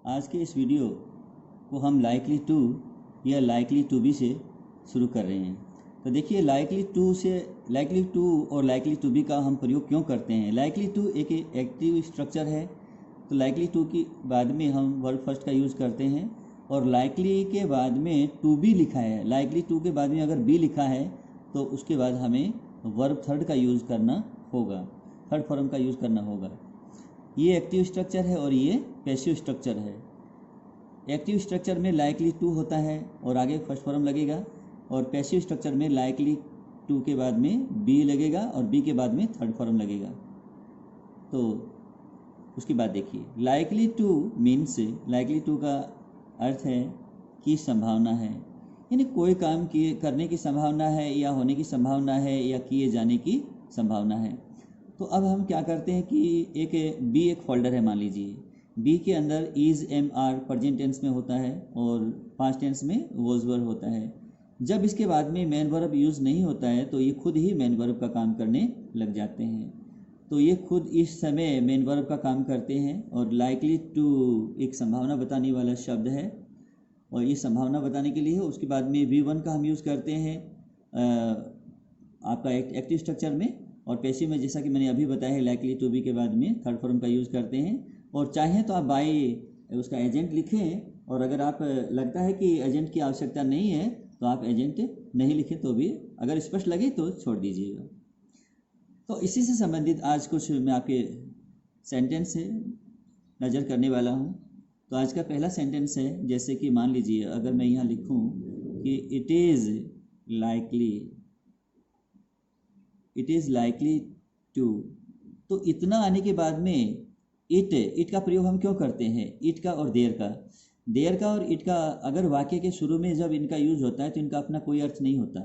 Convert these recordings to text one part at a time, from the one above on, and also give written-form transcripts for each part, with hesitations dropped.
आज के इस वीडियो को हम लाइकली टू या लाइकली टू बी से शुरू कर रहे हैं। तो देखिए लाइकली टू और लाइकली टू बी का हम प्रयोग क्यों करते हैं। लाइकली टू एक एक्टिव स्ट्रक्चर है, तो लाइकली टू के बाद में हम वर्ब फर्स्ट का यूज़ करते हैं, और लाइकली के बाद में टू बी लिखा है, लाइकली टू के बाद में अगर बी लिखा है तो उसके बाद हमें वर्ब थर्ड का यूज़ करना होगा, थर्ड फॉर्म का यूज़ करना होगा। ये एक्टिव स्ट्रक्चर है और ये पैसिव स्ट्रक्चर है। एक्टिव स्ट्रक्चर में लाइकली टू होता है और आगे फर्स्ट फॉर्म लगेगा, और पैसिव स्ट्रक्चर में लाइकली टू के बाद में बी लगेगा और बी के बाद में थर्ड फॉर्म लगेगा। तो उसके बाद देखिए likely to means, likely to का अर्थ है कि संभावना है, यानी कोई काम किए करने की संभावना है या होने की संभावना है या किए जाने की संभावना है। तो अब हम क्या करते हैं कि एक फोल्डर है, मान लीजिए बी के अंदर is am are present tense में होता है और पास्ट टेंस में वॉज वर्ब होता है। जब इसके बाद में मेन वर्ब यूज़ नहीं होता है तो ये खुद ही मेन वर्ब का काम करने लग जाते हैं। तो ये खुद इस समय मेन वर्ब का काम करते हैं, और लाइकली टू एक संभावना बताने वाला शब्द है, और ये संभावना बताने के लिए उसके बाद में V1 का हम यूज़ करते हैं आपका एक्टिव स्ट्रक्चर में, और पैसिव में जैसा कि मैंने अभी बताया है लाइकली टू बी के बाद में थर्ड फॉर्म का यूज़ करते हैं। और चाहें तो आप बाय उसका एजेंट लिखें, और अगर आप लगता है कि एजेंट की आवश्यकता नहीं है तो आप एजेंट नहीं लिखें तो भी, अगर स्पष्ट लगे तो छोड़ दीजिएगा। तो इसी से संबंधित आज कुछ मैं आपके सेंटेंस से नज़र करने वाला हूँ। तो आज का पहला सेंटेंस है, जैसे कि मान लीजिए अगर मैं यहाँ लिखूँ कि इट इज़ लाइकली टू, तो इतना आने के बाद में इट का प्रयोग हम क्यों करते हैं, इट का और देयर का और इट का अगर वाक्य के शुरू में जब इनका यूज होता है तो इनका अपना कोई अर्थ नहीं होता,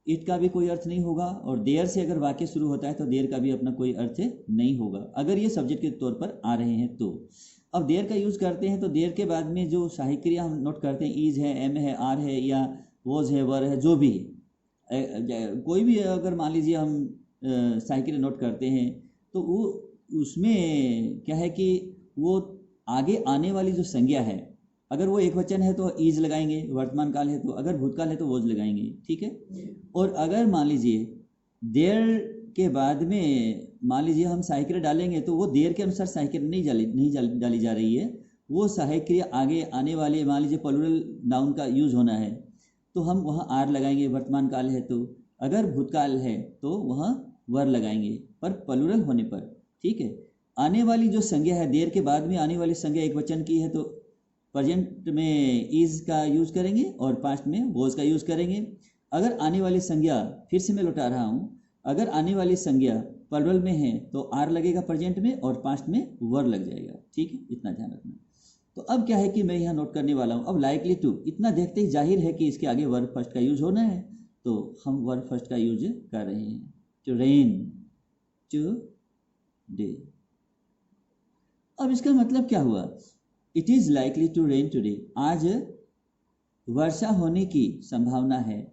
इट का भी कोई अर्थ नहीं होगा, और देयर से अगर वाक्य शुरू होता है तो देयर का भी अपना कोई अर्थ नहीं होगा अगर ये सब्जेक्ट के तौर पर आ रहे हैं तो। अब देयर का यूज़ करते हैं तो देयर के बाद में जो सहायक क्रिया हम नोट करते हैं, इज है, एम है, आर है, या वॉज है, वर है, जो भी कोई भी अगर मान लीजिए हम सहायक क्रिया नोट करते हैं तो वो उसमें क्या है कि वो आगे आने वाली जो संज्ञा है, अगर वो एक वचन है तो इज लगाएंगे, वर्तमान काल है तो, अगर भूतकाल है तो वॉज लगाएंगे, ठीक है। और अगर मान लीजिए देयर के बाद में मान लीजिए हम सहायक क्रिया डालेंगे तो वो देयर के अनुसार सहायक क्रिया नहीं डाली जा रही है, वो सहायक क्रिया आगे आने वाले मान लीजिए प्लूरल नाउन का यूज होना है तो हम वहाँ आर लगाएंगे, वर्तमान काल है तो, अगर भूतकाल है तो वहाँ वर लगाएंगे पर प्लूरल होने पर, ठीक है। आने वाली जो संज्ञा है, देर के बाद में आने वाली संज्ञा एक वचन की है तो प्रेजेंट में इज का यूज़ करेंगे और पास्ट में वॉज का यूज़ करेंगे। अगर आने वाली संज्ञा, फिर से मैं लौटा रहा हूँ, अगर आने वाली संज्ञा प्लूरल में है तो आर लगेगा प्रेजेंट में और पास्ट में वर लग जाएगा, ठीक है, इतना ध्यान रखना। तो अब क्या है कि मैं यहाँ नोट करने वाला हूँ, अब लाइकली टू इतना देखते ही जाहिर है कि इसके आगे वर्ब फर्स्ट का यूज होना है, तो हम वर्ब फर्स्ट का यूज कर रहे हैं। To rain, today. अब इसका मतलब क्या हुआ, it is likely to rain today, आज वर्षा होने की संभावना है।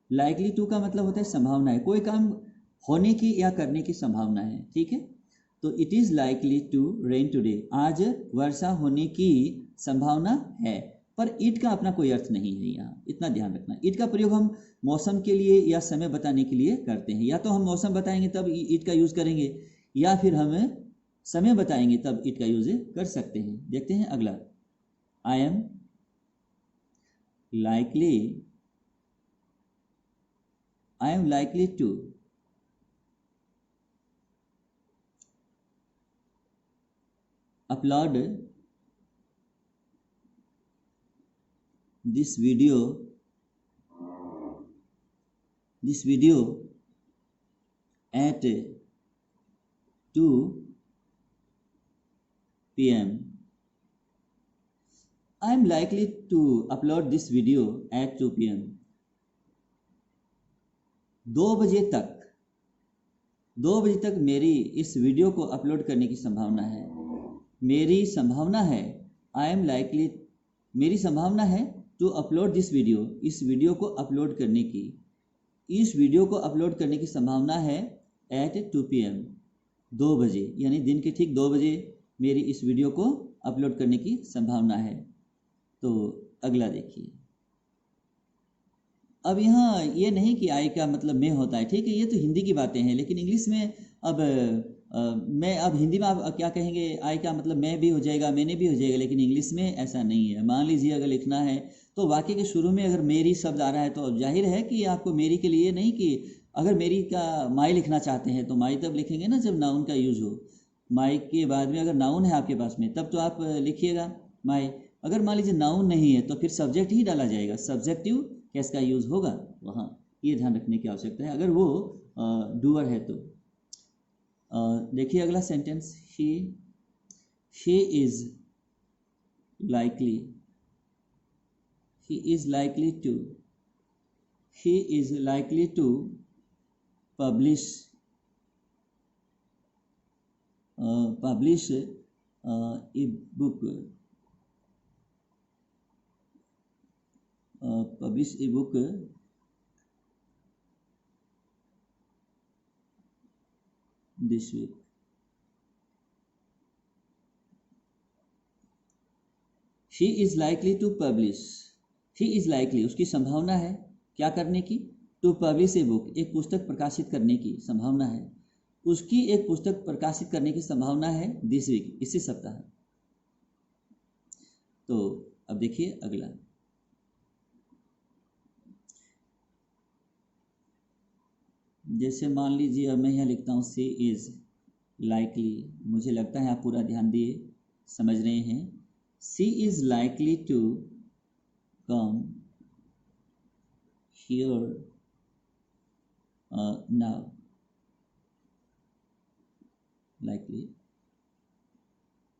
लाइकली टू का मतलब होता है संभावना है, कोई काम होने की या करने की संभावना है, ठीक है। तो it is likely to rain today, आज वर्षा होने की संभावना है, पर इट का अपना कोई अर्थ नहीं है यहाँ, इतना ध्यान रखना। इट का प्रयोग हम मौसम के लिए या समय बताने के लिए करते हैं, या तो हम मौसम बताएंगे तब इट का यूज़ करेंगे, या फिर हम समय बताएंगे तब इट का यूज कर सकते हैं। देखते हैं अगला, I am likely to upload this video at 2 PM. I am likely to upload this video at 2 PM. 2 बजे तक मेरी इस वीडियो को अपलोड करने की संभावना है। मेरी संभावना है, मेरी संभावना है टू अपलोड दिस वीडियो, इस वीडियो को अपलोड करने की, इस वीडियो को अपलोड करने की संभावना है एट 2 PM, 2 बजे, यानी दिन के ठीक 2 बजे मेरी इस वीडियो को अपलोड करने की संभावना है। तो अगला देखिए, अब यहाँ ये नहीं कि आई का मतलब मैं होता है, ठीक है, ये तो हिंदी की बातें हैं, लेकिन इंग्लिश में अब मैं, अब हिंदी में आप क्या कहेंगे, आई का मतलब मैं भी हो जाएगा, मैंने भी हो जाएगा, लेकिन इंग्लिश में ऐसा नहीं है। मान लीजिए अगर लिखना है तो वाक्य के शुरू में अगर मेरी शब्द आ रहा है तो जाहिर है कि आपको मेरी के लिए नहीं, कि अगर मेरी का माई लिखना चाहते हैं तो माई तब लिखेंगे ना जब नाउन का यूज हो। माई के बाद में अगर नाउन है आपके पास में तब तो आप लिखिएगा माई। अगर मान लीजिए नाउन नहीं है तो फिर सब्जेक्ट ही डाला जाएगा, सब्जेक्टिव केस का यूज होगा वहाँ, ये ध्यान रखने की आवश्यकता है अगर वो डूअर है तो। देखिए अगला sentence, she is likely, he is likely to, he is likely to publish a book, publish a book this week। she is likely to publish, he is likely उसकी संभावना है क्या करने की, to publish a book एक पुस्तक प्रकाशित करने की संभावना है, उसकी एक पुस्तक प्रकाशित करने की संभावना है दिस वीक इसी सप्ताह। तो अब देखिए अगला, जैसे मान लीजिए अब मैं यहाँ लिखता हूँ सी इज लाइकली, मुझे लगता है आप पूरा ध्यान दिए समझ रहे हैं। She is likely to come here now,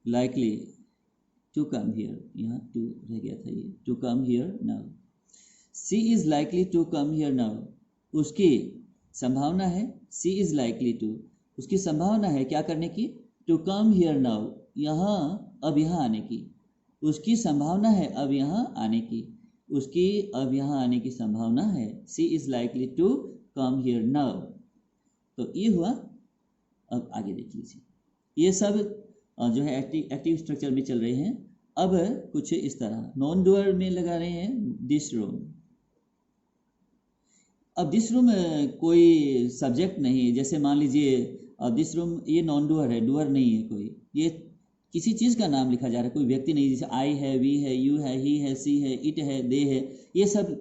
likely to come here, यहाँ टू रह गया था, ये to come here now। she is likely to come here now, उसकी संभावना है, she is likely to उसकी संभावना है क्या करने की, to come here now यहाँ अब यहाँ आने की, उसकी संभावना है अब यहाँ आने की, उसकी अब यहाँ आने की संभावना है, she is likely to come here now। तो ये हुआ। अब आगे देख लीजिए, ये सब जो है एक्टिव स्ट्रक्चर में चल रहे हैं। अब कुछ इस तरह नॉन डूअर में लगा रहे हैं दिस रूम। अब दिस रूम कोई सब्जेक्ट नहीं, जैसे मान लीजिए दिस रूम ये नॉन डूअर है, डूअर नहीं है कोई, ये किसी चीज़ का नाम लिखा जा रहा है, कोई व्यक्ति नहीं, जैसे आई है, वी है, यू है, ही है, सी है, इट है, दे है, ये सब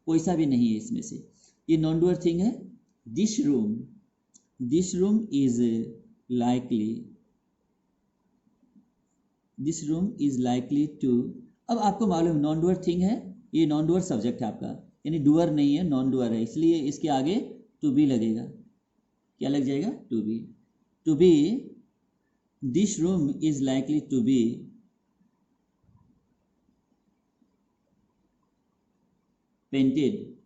कोई सा भी नहीं है इसमें से, ये नॉन डूअर थिंग है। This room is likely, this room is likely to. अब आपको मालूम नॉन डूअर थिंग है, ये नॉन डूअर सब्जेक्ट है आपका, यानी डूअर नहीं है, नॉन डूअर है, इसलिए इसके आगे टू बी लगेगा। क्या लग जाएगा, to be. To be, this room is likely to be painted,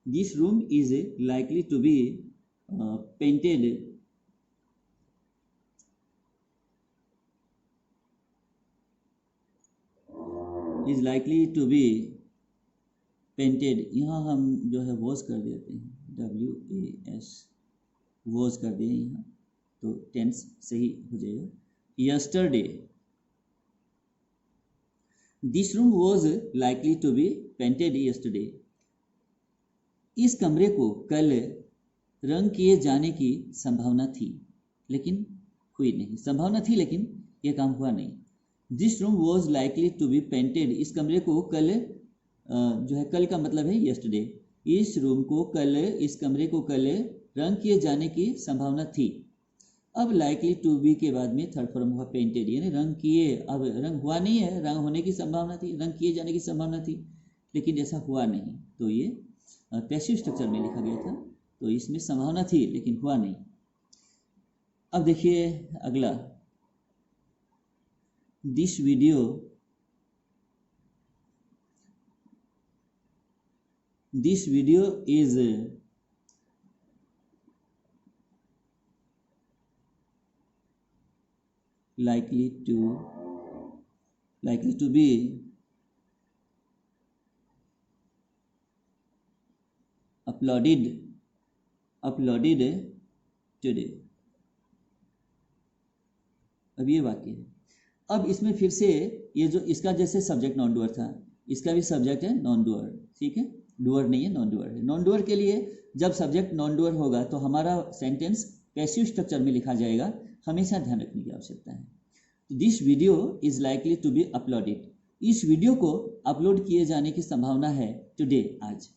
this room is likely to be painted is likely to be painted. यहाँ हम जो है वॉज कर देते हैं, WAS वॉज कर दिए यहाँ, तो टेंस सही हो जाएगा। Yesterday, this room was likely to be painted yesterday, इस कमरे को कल रंग किए जाने की संभावना थी लेकिन हुई नहीं, संभावना थी लेकिन यह काम हुआ नहीं। This room was likely to be painted, इस कमरे को कल जो है, कल का मतलब है यस्टरडे, इस रूम को कल, इस कमरे को कल रंग किए जाने की संभावना थी। अब लाइकली टू बी के बाद में थर्ड फॉर्म हुआ पेंटेड, यानी रंग किए, अब रंग हुआ नहीं है, रंग होने की संभावना थी, रंग किए जाने की संभावना थी लेकिन ऐसा हुआ नहीं, तो ये पैसिव स्ट्रक्चर में लिखा गया था, तो इसमें संभावना थी लेकिन हुआ नहीं। अब देखिए अगला, this video, this video is likely to be uploaded today। अब ये वाक्य है, अब इसमें फिर से ये जो इसका जैसे सब्जेक्ट नॉन डूअर था, इसका भी सब्जेक्ट है नॉन डूअर, ठीक है, डूअर नहीं है, नॉन डूअर है। नॉन डूअर के लिए जब सब्जेक्ट नॉन डूअर होगा तो हमारा सेंटेंस पैसिव स्ट्रक्चर में लिखा जाएगा, हमेशा ध्यान रखने की आवश्यकता है। तो this video is likely to be uploaded, इस वीडियो को अपलोड किए जाने की संभावना है टुडे, आज,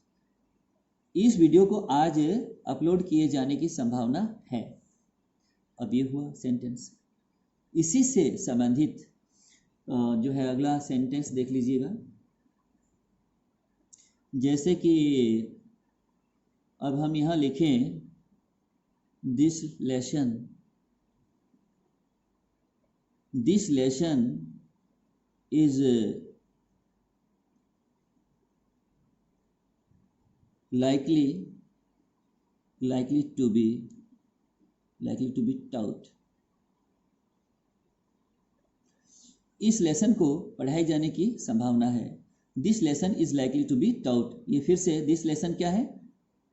इस वीडियो को आज अपलोड किए जाने की संभावना है। अब ये हुआ सेंटेंस। इसी से संबंधित जो है अगला सेंटेंस देख लीजिएगा। जैसे कि अब हम यहाँ लिखें this lesson is likely to be taught, इस लेसन को पढ़ाए जाने की संभावना है। This lesson is likely to be taught, ये फिर से दिस लेसन क्या है,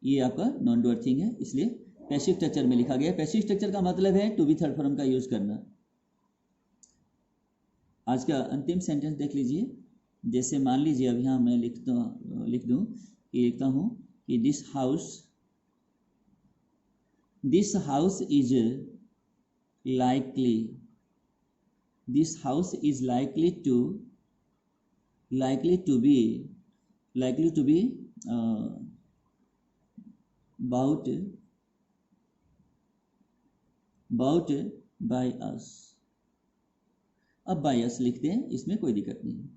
ये आपका नॉन डूअर थिंग है, इसलिए पैसिव स्ट्रक्चर में लिखा गया। पैसिव स्ट्रक्चर का मतलब है टू बी थर्ड फॉर्म का यूज करना। आज का अंतिम सेंटेंस देख लीजिए। जैसे मान लीजिए अब यहाँ मैं लिख दूँ कि लिखता हूँ कि this house is likely to be bought by us। अब बाय अस लिखते हैं, इसमें कोई दिक्कत नहीं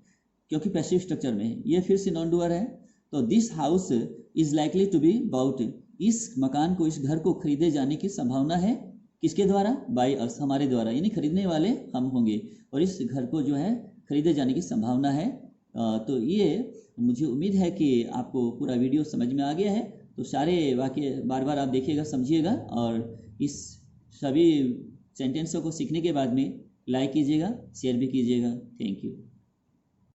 क्योंकि पैसिव स्ट्रक्चर में है। ये फिर से नॉन डूअर है। तो this house is likely to be bought, इस मकान को, इस घर को खरीदे जाने की संभावना है, किसके द्वारा, बाय अस, हमारे द्वारा, यानी खरीदने वाले हम होंगे, और इस घर को जो है खरीदे जाने की संभावना है। तो ये मुझे उम्मीद है कि आपको पूरा वीडियो समझ में आ गया है। तो सारे वाक्य बार बार आप देखिएगा, समझिएगा, और इस सभी सेंटेंसों को सीखने के बाद में लाइक कीजिएगा, शेयर भी कीजिएगा। Thank you.